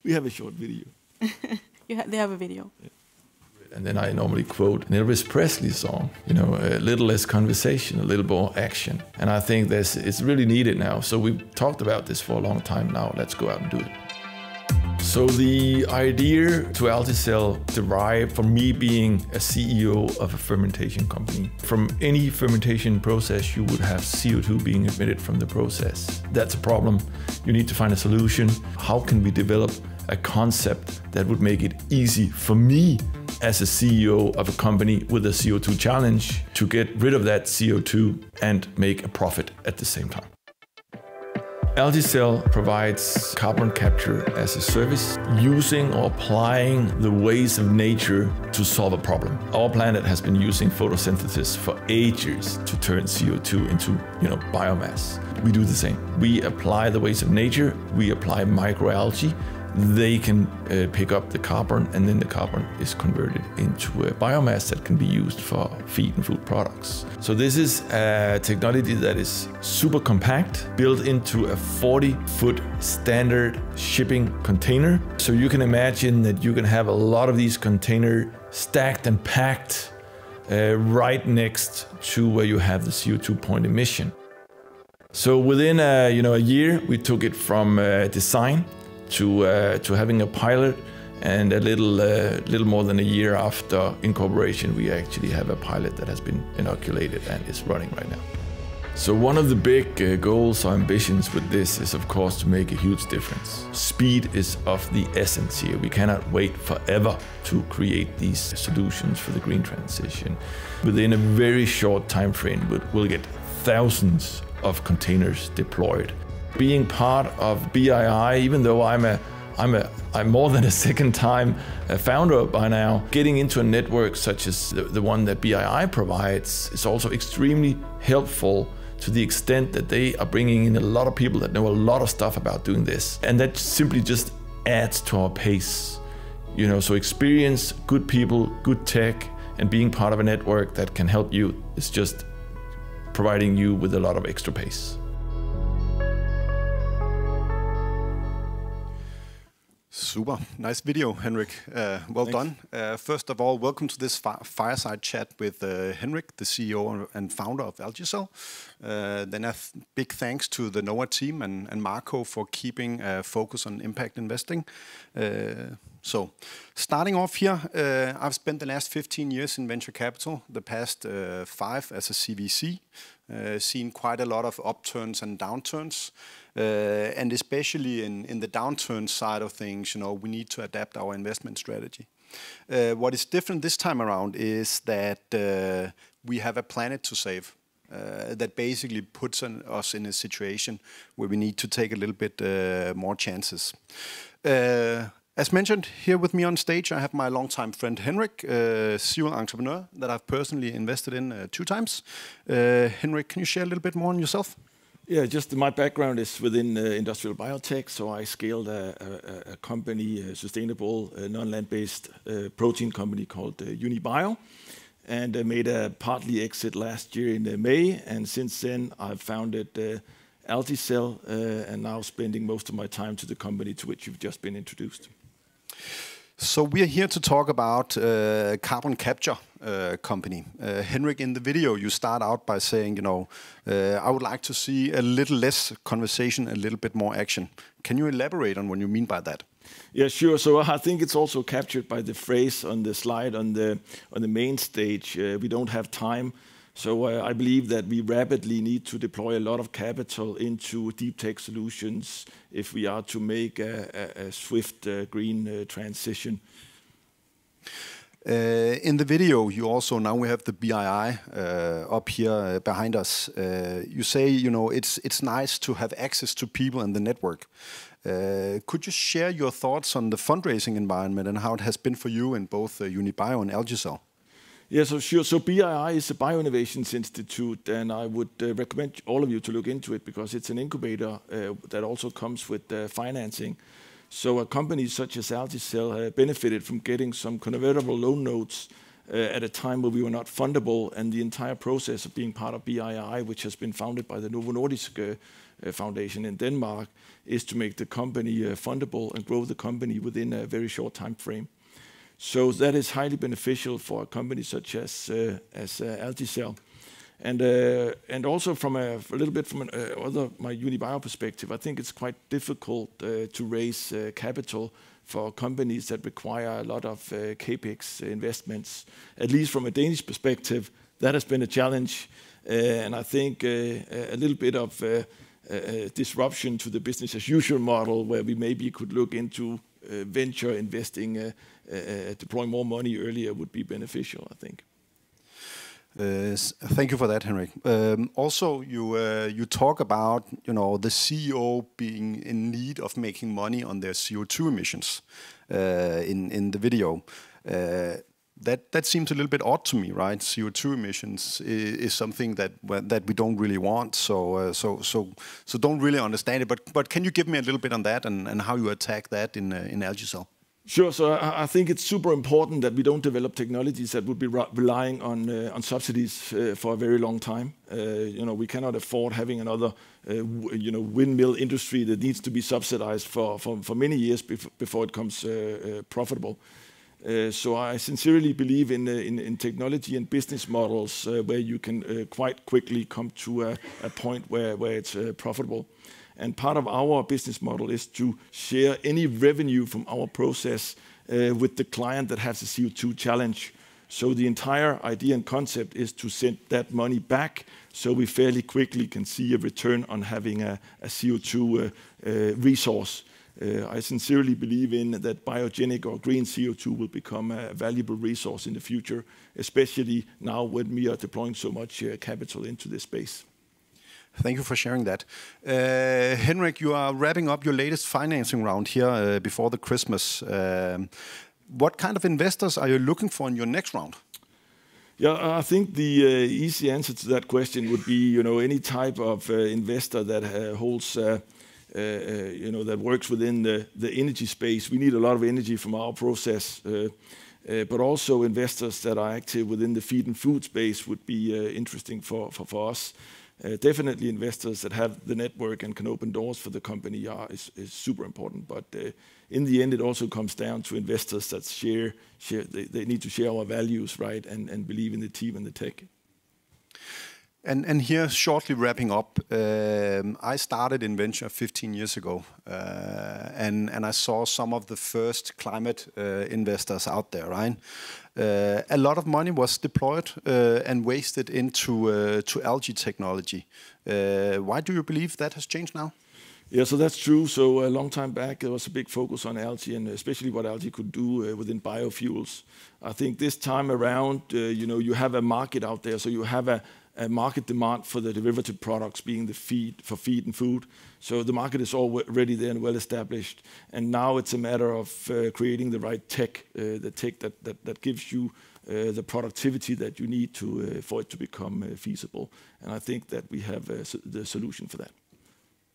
We have a short video. They have a video. Yeah. And then I normally quote an Elvis Presley song, you know, a little less conversation, a little more action. And I think it's really needed now. So we've talked about this for a long time now. Let's go out and do it. So the idea to Algiecel derived from me being a CEO of a fermentation company. From any fermentation process, you would have CO2 being emitted from the process. That's a problem. You need to find a solution. How can we develop a concept that would make it easy for me as a CEO of a company with a CO2 challenge to get rid of that CO2 and make a profit at the same time? Algiecel provides carbon capture as a service, using or applying the ways of nature to solve a problem. Our planet has been using photosynthesis for ages to turn CO2 into, biomass. We do the same. We apply the ways of nature. We apply microalgae. They can pick up the carbon, and then the carbon is converted into a biomass that can be used for feed and food products. So this is a technology that is super compact, built into a 40-foot standard shipping container. So you can imagine that you can have a lot of these containers stacked and packed right next to where you have the CO2 point emission. So within a year, we took it from design to having a pilot, and a little more than a year after incorporation, we actually have a pilot that has been inoculated and is running right now. So one of the big goals or ambitions with this is, of course, to make a huge difference. Speed is of the essence here. We cannot wait forever to create these solutions for the green transition. Within a very short time frame, we'll get thousands of containers deployed. Being part of BII, even though I'm more than a second-time founder by now, getting into a network such as the one that BII provides is also extremely helpful, to the extent that they are bringing in a lot of people that know a lot of stuff about doing this, and that simply just adds to our pace. So experience, good people, good tech, and being part of a network that can help you is just providing you with a lot of extra pace. Super. Nice video, Henrik. Well done. First of all, welcome to this fireside chat with Henrik, the CEO and founder of Algiecel. Then a big thanks to the NOAH team and Marco for keeping focus on impact investing. So, starting off here, I've spent the last 15 years in venture capital, the past 5 as a CVC, seen quite a lot of upturns and downturns. And especially in the downturn side of things, we need to adapt our investment strategy. What is different this time around is that we have a planet to save. That basically puts us in a situation where we need to take a little bit more chances. As mentioned, here with me on stage, I have my longtime friend Henrik, serial entrepreneur that I've personally invested in 2 times. Henrik, can you share a little bit more on yourself? Yeah, just my background is within industrial biotech, so I scaled a company, a sustainable non-land-based protein company called Unibio, and made a partly exit last year in May, and since then I've founded Algiecel, and now spending most of my time to the company to which you've just been introduced. So we're here to talk about carbon capture company. Henrik, in the video, you start out by saying, I would like to see a little less conversation, a little bit more action. Can you elaborate on what you mean by that? Yeah, sure. So I think it's also captured by the phrase on the slide on the main stage. We don't have time. So I believe that we rapidly need to deploy a lot of capital into deep tech solutions if we are to make a swift green transition. In the video, you also, now we have the BII up here behind us. You say, it's nice to have access to people in the network. Could you share your thoughts on the fundraising environment and how it has been for you in both Unibio and Algiecel? Yeah, so sure. So BII is a bioinnovations institute, and I would recommend all of you to look into it because it's an incubator that also comes with financing. So a company such as Algiecel benefited from getting some convertible loan notes at a time where we were not fundable, and the entire process of being part of BII, which has been founded by the NOAH22 Foundation in Denmark, is to make the company fundable and grow the company within a very short time frame. So that is highly beneficial for a company such as Algiecel. And also from a little bit from my Unibio perspective, I think it's quite difficult to raise capital for companies that require a lot of capex investments. At least from a Danish perspective, that has been a challenge, and I think a little bit of disruption to the business as usual model, where we maybe could look into venture investing, deploying more money earlier, would be beneficial, I think. Thank you for that, Henrik. Also, you talk about the CEO being in need of making money on their CO2 emissions in the video. That seems a little bit odd to me, right? CO2 emissions is something that we don't really want, so don't really understand it. But can you give me a little bit on that and how you attack that in Algiecel? Sure. So I think it's super important that we don't develop technologies that would be relying on subsidies for a very long time. We cannot afford having another windmill industry that needs to be subsidized for many years before it becomes profitable. So I sincerely believe in technology and business models where you can quite quickly come to a point where it's profitable. And part of our business model is to share any revenue from our process with the client that has a CO2 challenge. So the entire idea and concept is to send that money back, so we fairly quickly can see a return on having a CO2 resource. I sincerely believe in that biogenic or green CO2 will become a valuable resource in the future, especially now when we are deploying so much capital into this space. Thank you for sharing that. Henrik, you are wrapping up your latest financing round here before the Christmas. What kind of investors are you looking for in your next round? Yeah, I think the easy answer to that question would be, any type of investor that holds, that works within the energy space. We need a lot of energy from our process, but also investors that are active within the feed and food space would be interesting for us. Definitely investors that have the network and can open doors for the company is super important. But in the end, it also comes down to investors that share they need to share our values, right, and believe in the team and the tech. And here, shortly wrapping up, I started in venture 15 years ago, and I saw some of the first climate investors out there, right? A lot of money was deployed and wasted into algae technology. Why do you believe that has changed now? Yeah, so that's true. So a long time back, there was a big focus on algae, and especially what algae could do within biofuels. I think this time around, you have a market out there, so you have a market demand for the derivative products being the feed and food. So the market is already there and well established. And now it's a matter of creating the right tech, the tech that gives you the productivity that you need for it to become feasible. And I think that we have the solution for that.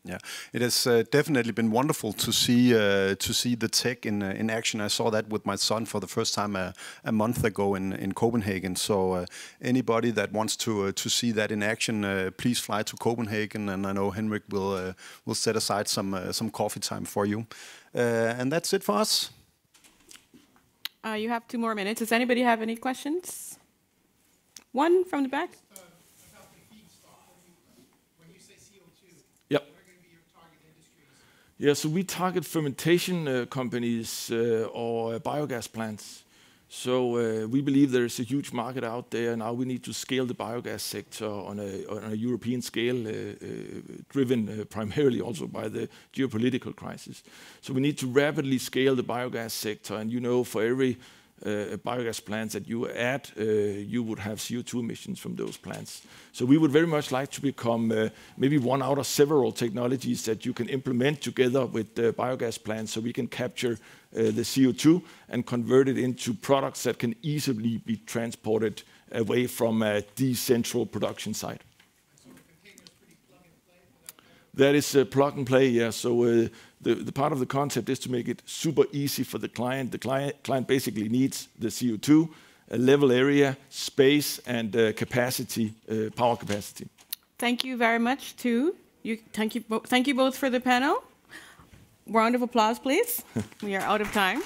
Yeah, it has definitely been wonderful to see the tech in action. I saw that with my son for the first time a month ago in Copenhagen. So anybody that wants to see that in action, please fly to Copenhagen, and I know Henrik will set aside some coffee time for you. And that's it for us. You have 2 more minutes. Does anybody have any questions? One from the back. Yeah, so we target fermentation companies or biogas plants. So we believe there is a huge market out there. Now we need to scale the biogas sector on a European scale, driven primarily also by the geopolitical crisis. So we need to rapidly scale the biogas sector. And for every biogas plants that you add, you would have CO2 emissions from those plants. So we would very much like to become maybe one out of several technologies that you can implement together with the biogas plants, so we can capture the CO2 and convert it into products that can easily be transported away from a decentral production site. So the container is pretty plug and play for that? That is plug and play, yeah. So the part of the concept is to make it super easy for the client. The client basically needs the CO2. level area, space, and capacity, power capacity. Thank you very much to you. Thank you both for the panel. Round of applause, please. We are out of time.